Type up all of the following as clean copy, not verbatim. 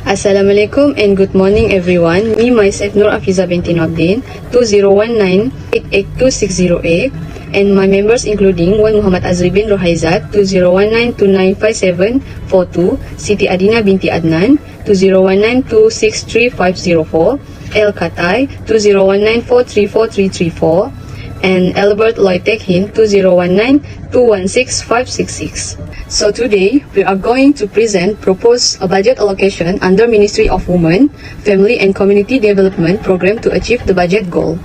Assalamualaikum and good morning everyone. Me myself Nur Afiza binti Nordin 2019-882608 and my members including Wan Muhammad Azri bin Rohaizat 2019-295742, Siti Adina binti Adnan 2019-263504, El Katai 2019-434334 and Albert Loitek Hin 2019-216566. So today, we are going to present proposed budget allocation under Ministry of Women, Family and Community Development Program to achieve the budget goal.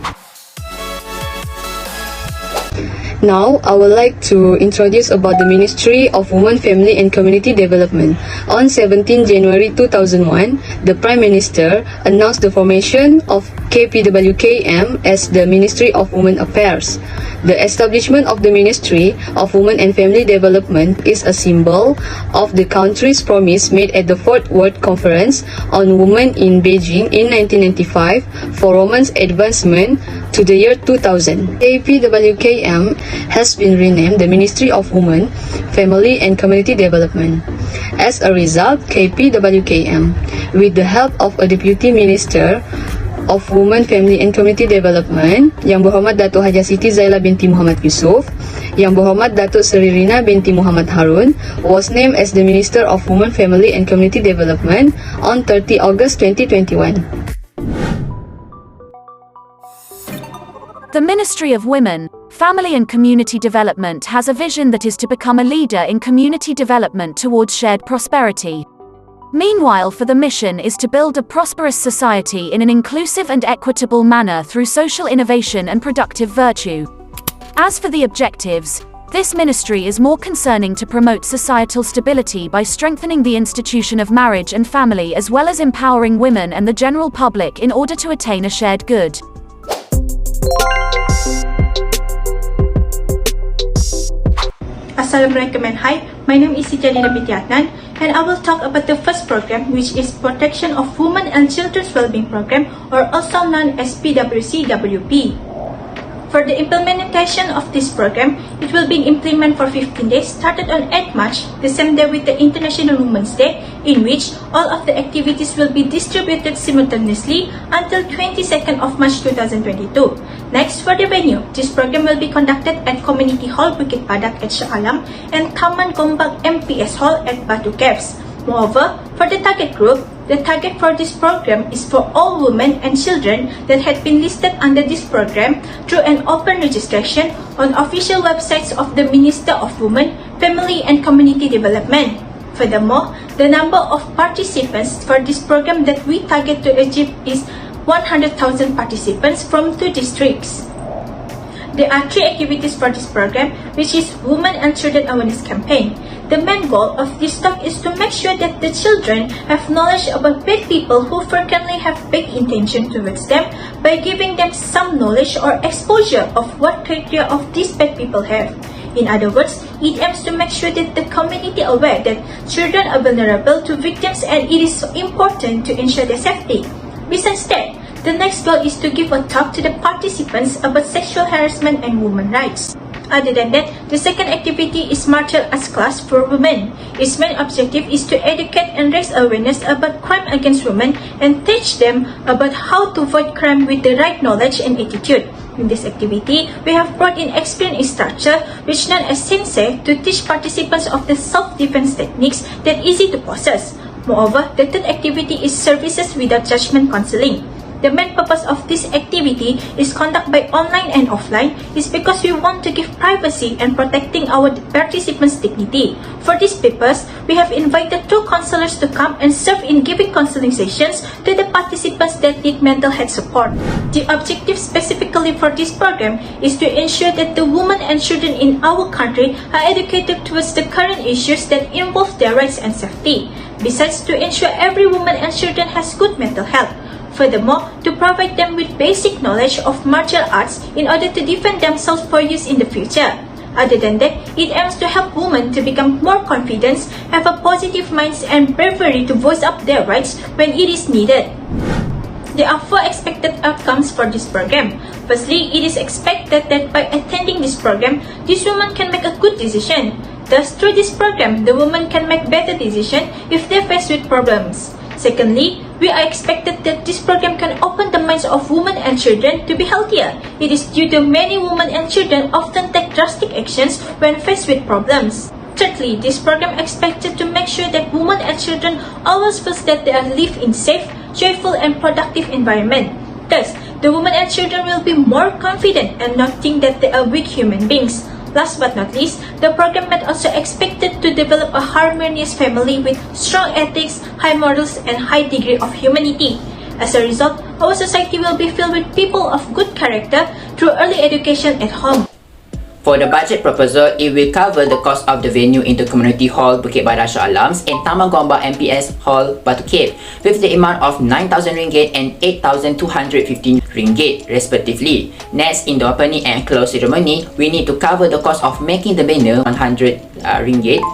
Now, I would like to introduce about the Ministry of Women, Family and Community Development. On 17 January 2001, the Prime Minister announced the formation of KPWKM as the Ministry of Women Affairs. The establishment of the Ministry of Women and Family Development is a symbol of the country's promise made at the Fourth World Conference on Women in Beijing in 1995 for women's advancement to the year 2000. KPWKM has been renamed the Ministry of Women, Family and Community Development. As a result, KPWKM, with the help of a Deputy Minister of Women, Family and Community Development, Yang Berhormat Datuk Hajah Siti Zaila binti Muhammad Yusof, Yang Berhormat Datuk Seri Rina binti Muhammad Harun, was named as the Minister of Women, Family and Community Development on 30 August 2021. The Ministry of Women, Family and Community Development has a vision that is to become a leader in community development towards shared prosperity. Meanwhile, for the mission is to build a prosperous society in an inclusive and equitable manner through social innovation and productive virtue. As for the objectives, this ministry is more concerning to promote societal stability by strengthening the institution of marriage and family as well as empowering women and the general public in order to attain a shared good. Assalamualaikum and hi, my name is Siti Adina binti Adnan and I will talk about the first program, which is Protection of Women and Children's Wellbeing Program, or also known as PWCWP. For the implementation of this program, it will be implemented for 15 days, started on 8 March, the same day with the International Women's Day, in which all of the activities will be distributed simultaneously until 22nd of March 2022. Next, for the venue, this program will be conducted at Community Hall Bukit Padak at Shah Alam and Taman Gombak MPS Hall at Batu Caves. Moreover, for the target group, the target for this program is for all women and children that had been listed under this program through an open registration on official websites of the Minister of Women, Family and Community Development. Furthermore, the number of participants for this program that we target to achieve is 100,000 participants from 2 districts. There are 3 activities for this program, which is Women and Children Awareness Campaign. The main goal of this talk is to make sure that the children have knowledge about bad people who frequently have bad intention towards them by giving them some knowledge or exposure of what criteria of these bad people have. In other words, it aims to make sure that the community aware that children are vulnerable to victims and it is so important to ensure their safety. Besides that, the next goal is to give a talk to the participants about sexual harassment and women's rights. Other than that, the second activity is martial arts class for women. Its main objective is to educate and raise awareness about crime against women and teach them about how to avoid crime with the right knowledge and attitude. In this activity, we have brought in experienced instructor, which known as sensei, to teach participants of the self-defense techniques that are easy to possess. Moreover, the third activity is services without judgment counseling. The main purpose of this activity is conducted by online and offline is because we want to give privacy and protecting our participants' dignity. For this purpose, we have invited 2 counselors to come and serve in giving counseling sessions to the participants that need mental health support. The objective specifically for this program is to ensure that the women and children in our country are educated towards the current issues that involve their rights and safety. Besides, to ensure every woman and children has good mental health. Furthermore, to provide them with basic knowledge of martial arts in order to defend themselves for use in the future. Other than that, it aims to help women to become more confident, have a positive minds and bravery to voice up their rights when it is needed. There are 4 expected outcomes for this program. Firstly, it is expected that by attending this program, this woman can make a good decision. Thus, through this program, the woman can make better decisions if they are faced with problems. Secondly, we are expected that this program can open the minds of women and children to be healthier. It is due to many women and children often take drastic actions when faced with problems. Thirdly, this program expected to make sure that women and children always feel that they live in safe, joyful and productive environment. Thus, the women and children will be more confident and not think that they are weak human beings. Last but not least, the program might also expected to develop a harmonious family with strong ethics, high morals, and high degree of humanity. As a result, our society will be filled with people of good character through early education at home. For the budget proposal, it will cover the cost of the venue into Community Hall Bukit Badah Shah Alams and Taman Gombak MPS Hall Batu Cape with the amount of RM9,000 and RM8,215 respectively. Next, in the opening and close ceremony, we need to cover the cost of making the banner RM100,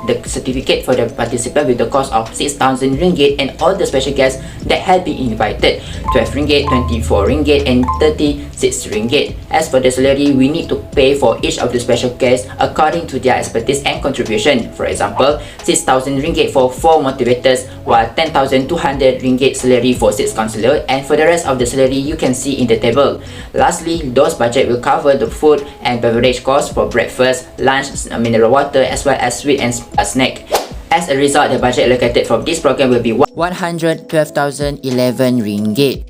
the certificate for the participant with the cost of RM6,000 and all the special guests that have been invited RM12, RM24 and RM36. As for the salary, we need to pay for each of the special guests according to their expertise and contribution. For example, RM6,000 for 4 motivators, while RM10,200 salary for 6 counsellors, and for the rest of the salary you can see in the table. Lastly, those budget will cover the food and beverage costs for breakfast, lunch, mineral water as well as sweet and snack. As a result, the budget allocated for this program will be RM112,011.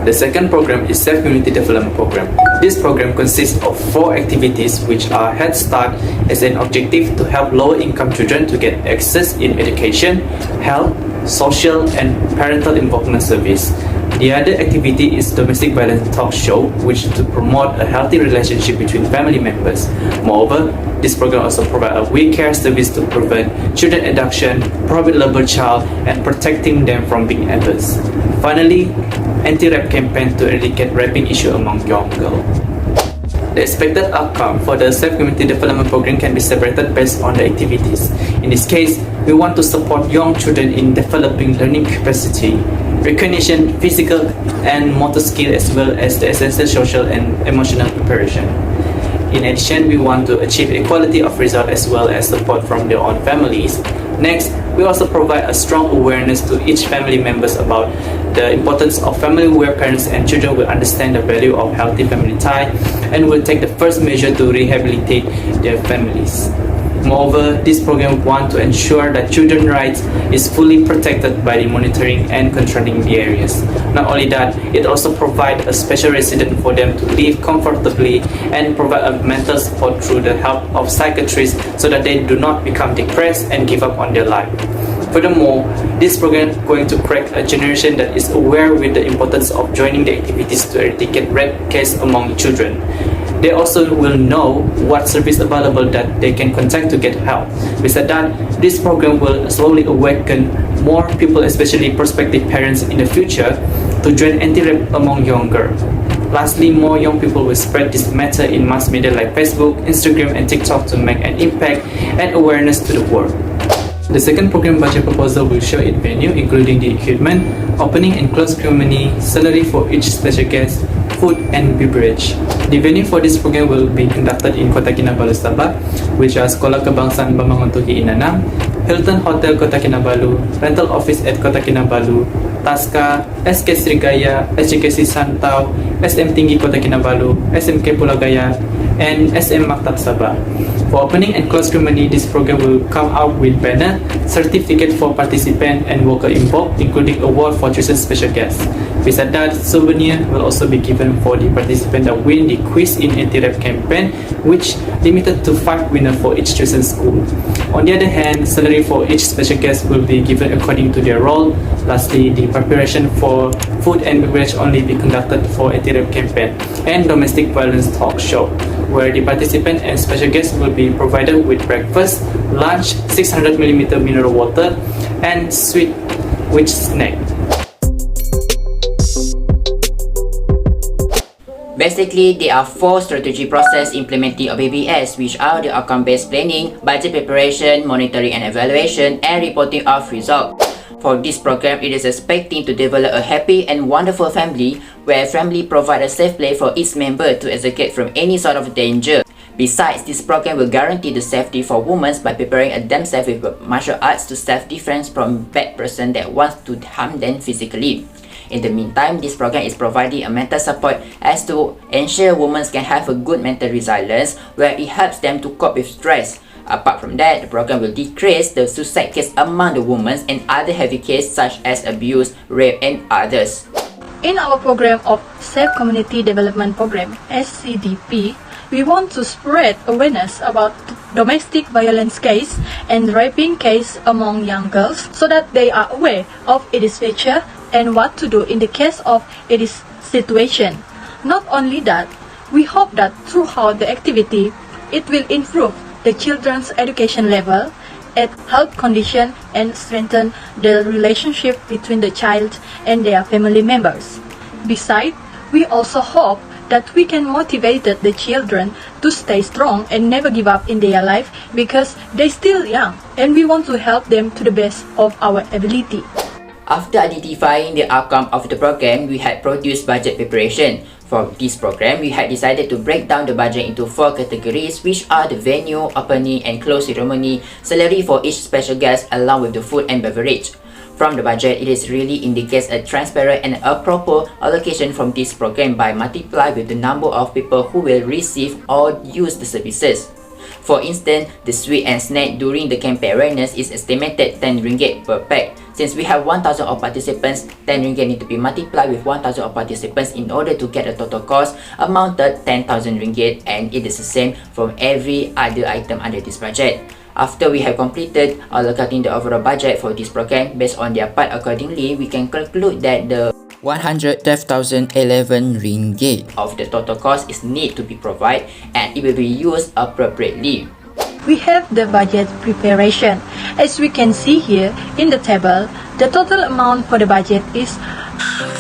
The second program is Self-Community Development Program. This program consists of 4 activities which are Head Start as an objective to help lower-income children to get access in education, health, social and parental involvement service. The other activity is Domestic Violence Talk Show, which to promote a healthy relationship between family members. Moreover, this program also provides a we care service to prevent children abduction, private labor child, and protecting them from being abused. Finally, anti-rape campaign to eradicate raping issue among young girls. The expected outcome for the Self-Community Development Program can be separated based on the activities. In this case, we want to support young children in developing learning capacity, recognition, physical and motor skill, as well as the essential social and emotional preparation. In addition, we want to achieve equality of result as well as support from their own families. Next, we also provide a strong awareness to each family members about the importance of family where parents and children will understand the value of healthy family tie and will take the first measure to rehabilitate their families. Moreover, this program wants to ensure that children's rights is fully protected by the monitoring and controlling the areas. Not only that, it also provides a special residence for them to live comfortably and provide a mental support through the help of psychiatrists so that they do not become depressed and give up on their life. Furthermore, this program is going to create a generation that is aware with the importance of joining the activities to eradicate rape cases among children. They also will know what service available that they can contact to get help. Besides that, this program will slowly awaken more people, especially prospective parents in the future, to join anti-rape among young girls. Lastly, more young people will spread this matter in mass media like Facebook, Instagram and TikTok to make an impact and awareness to the world. The second program budget proposal will show its venue, including the equipment, opening and close ceremony, salary for each special guest, food and beverage. The venue for this program will be conducted in Kota Kinabalu, Sabah, which are Sekolah Kebangsaan Bambang Tuhi Inanam, Hilton Hotel Kota Kinabalu, Rental Office at Kota Kinabalu, Tasca, SK Srigaya, SJKC Santau, SM Tinggi Kota Kinabalu, SMK Pulau Gaya, and SM Maktab Sabah. For opening and close ceremony, this program will come out with banner, certificate for participant and worker involved, including award for chosen special guests. Besides that, souvenir will also be given for the participant that win the quiz in anti-rape campaign, which limited to 5 winners for each chosen school. On the other hand, salary for each special guest will be given according to their role. Lastly, the preparation for food and beverage only be conducted for anti-rape campaign and domestic violence talk show, where the participant and special guests will be provided with breakfast, lunch, 600ml mineral water, and sweet with snack. Basically, there are 4 strategy process implementing OBBS, which are the outcome-based planning, budget preparation, monitoring and evaluation, and reporting of results. For this program, it is expecting to develop a happy and wonderful family where family provide a safe place for each member to escape from any sort of danger. Besides, this program will guarantee the safety for women by preparing themselves with martial arts to self-defense from bad person that wants to harm them physically. In the meantime, this program is providing a mental support as to ensure women can have a good mental resilience where it helps them to cope with stress. Apart from that, the program will decrease the suicide case among the women and other heavy cases such as abuse, rape, and others. In our program of Safe Community Development Program, SCDP, we want to spread awareness about domestic violence case and raping case among young girls so that they are aware of its feature and what to do in the case of its situation. Not only that, we hope that throughout the activity, it will improve the children's education level, add health condition, and strengthen the relationship between the child and their family members. Besides, we also hope that we can motivate the children to stay strong and never give up in their life because they're still young and we want to help them to the best of our ability. After identifying the outcome of the program, we had produced budget preparation. For this program, we had decided to break down the budget into 4 categories, which are the venue, opening and close ceremony, salary for each special guest, along with the food and beverage. From the budget, it is really indicates a transparent and a proper allocation from this program by multiply with the number of people who will receive or use the services. For instance, the sweet and snack during the campaign awareness is estimated 10 ringgit per pack. Since we have 1,000 of participants, 10 ringgit need to be multiplied with 1,000 of participants in order to get a total cost amounted 10,000 ringgit, and it is the same from every other item under this budget. After we have completed allocating the overall budget for this program based on their part accordingly, we can conclude that the 112,011 ringgit of the total cost is need to be provided and it will be used appropriately. We have the budget preparation. As we can see here in the table, the total amount for the budget is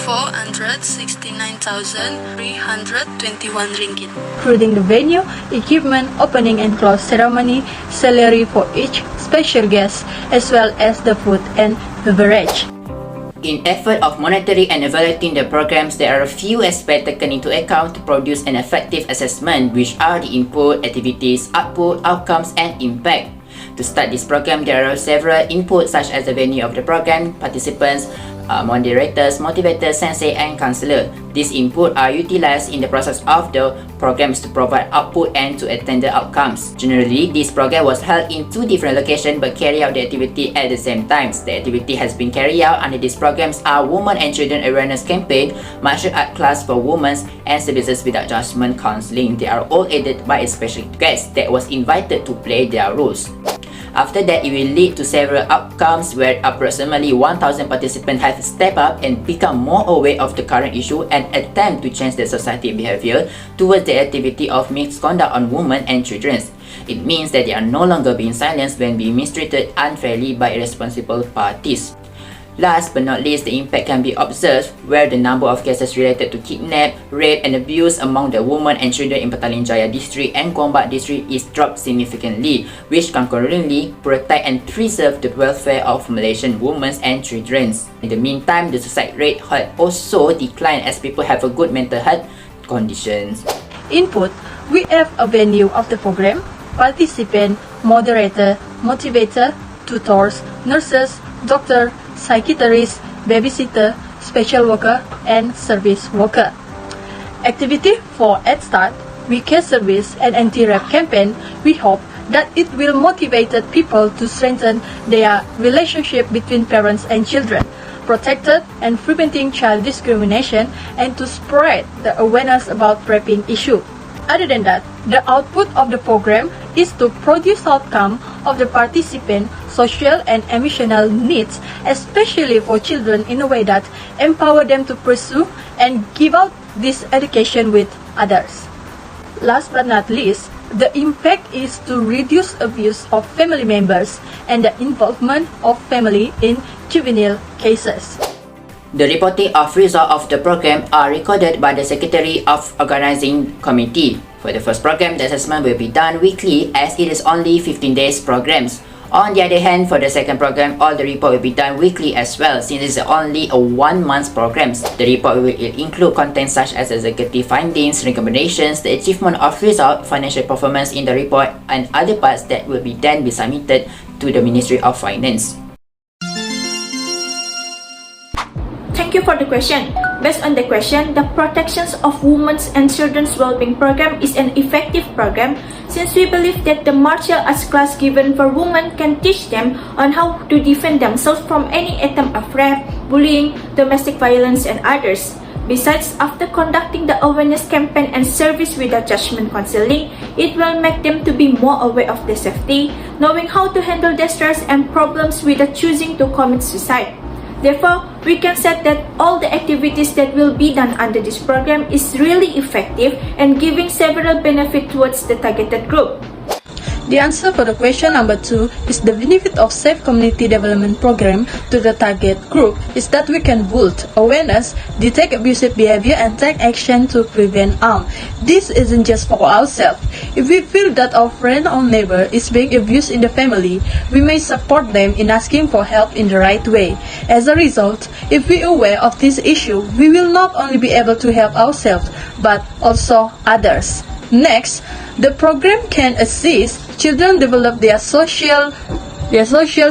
469,321 ringgit, including the venue, equipment, opening and close ceremony, salary for each special guest, as well as the food and beverage. In effort of monitoring and evaluating the programs, there are a few aspects taken into account to produce an effective assessment, which are the input, activities, output, outcomes, and impact. To start this program, there are several inputs such as the venue of the program, participants, moderators, motivators, sensei, and counselor. These inputs are utilized in the process of the programs to provide output and to attain the outcomes. Generally, this program was held in 2 different locations but carry out the activity at the same time. The activity has been carried out under these programs are Women and Children Awareness Campaign, Martial Art Class for Women, and Services Without Judgment Counseling. They are all aided by a special guest that was invited to play their roles. After that, it will lead to several outcomes where approximately 1,000 participants have stepped up and become more aware of the current issue and attempt to change their society behavior towards the activity of misconduct on women and children. It means that they are no longer being silenced when being mistreated unfairly by irresponsible parties. Last but not least, the impact can be observed where the number of cases related to kidnap, rape and abuse among the women and children in Petaling Jaya district and Gombak district is dropped significantly, which concurrently protect and preserve the welfare of Malaysian women and children. In the meantime, the suicide rate had also declined as people have a good mental health conditions. Input: we have a venue of the program, participant, moderator, motivator, tutors, nurses, doctor, psychiatrist, babysitter, special worker, and service worker. Activity for Head Start, We Care Service, and Anti-Rape campaign, we hope that it will motivate people to strengthen their relationship between parents and children, protected and preventing child discrimination, and to spread the awareness about raping issue. Other than that, the output of the program is to produce outcome of the participant social and emotional needs, especially for children, in a way that empower them to pursue and give out this education with others. Last but not least, the impact is to reduce abuse of family members and the involvement of family in juvenile cases. The reporting of results of the program are recorded by the Secretary of Organizing Committee. For the first program, the assessment will be done weekly as it is only 15 days programs. On the other hand, for the second program, all the report will be done weekly as well, since it's only a 1 month program. The report will include content such as executive findings, recommendations, the achievement of result, financial performance in the report, and other parts that will be then be submitted to the Ministry of Finance. Thank you for the question. Based on the question, the Protections of Women's and Children's Wellbeing Program is an effective program since we believe that the martial arts class given for women can teach them on how to defend themselves from any attempt of rape, bullying, domestic violence, and others. Besides, after conducting the awareness campaign and service without judgment counseling, it will make them to be more aware of their safety, knowing how to handle their stress and problems without choosing to commit suicide. Therefore, we can say that all the activities that will be done under this program is really effective and giving several benefits towards the targeted group. The answer for the question number 2 is the benefit of Safe Community Development Program to the target group is that we can build awareness, detect abusive behavior, and take action to prevent harm. This isn't just for ourselves. If we feel that our friend or neighbor is being abused in the family, we may support them in asking for help in the right way. As a result, if we are aware of this issue, we will not only be able to help ourselves, but also others. Next, the program can assist children develop their social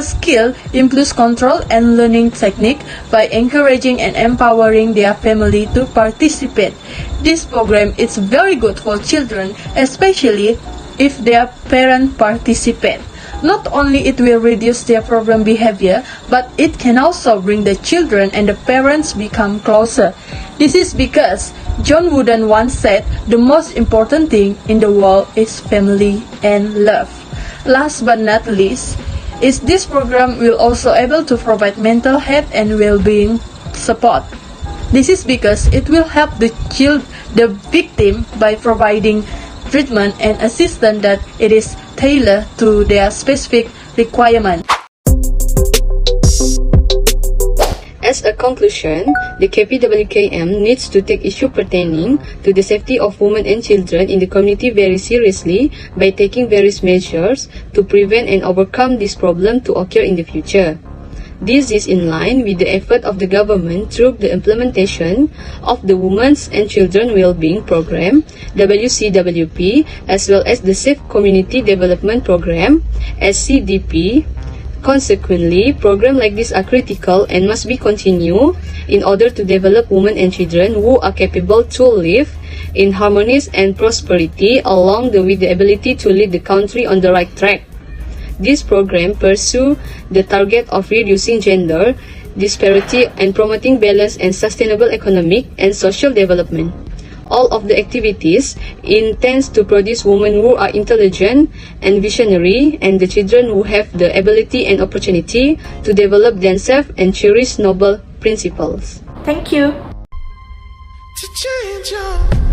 skill, impulse control, and learning technique by encouraging and empowering their family to participate. This program is very good for children, especially if their parents participate. Not only it will reduce their problem behavior, but it can also bring the children and the parents become closer. This is because John Wooden once said, the most important thing in the world is family and love. Last but not least, is this program will also able to provide mental health and well-being support. This is because it will help the victim by providing treatment and assistance that it is tailored to their specific requirement. As a conclusion, the KPWKM needs to take issue pertaining to the safety of women and children in the community very seriously by taking various measures to prevent and overcome this problem to occur in the future. This is in line with the effort of the government through the implementation of the Women's and Children Wellbeing Program, WCWP, as well as the Safe Community Development Program, SCDP. Consequently, programs like this are critical and must be continued in order to develop women and children who are capable to live in harmony and prosperity, along with the ability to lead the country on the right track. This program pursues the target of reducing gender disparity and promoting balanced and sustainable economic and social development. All of the activities intends to produce women who are intelligent and visionary, and the children who have the ability and opportunity to develop themselves and cherish noble principles. Thank you. To change your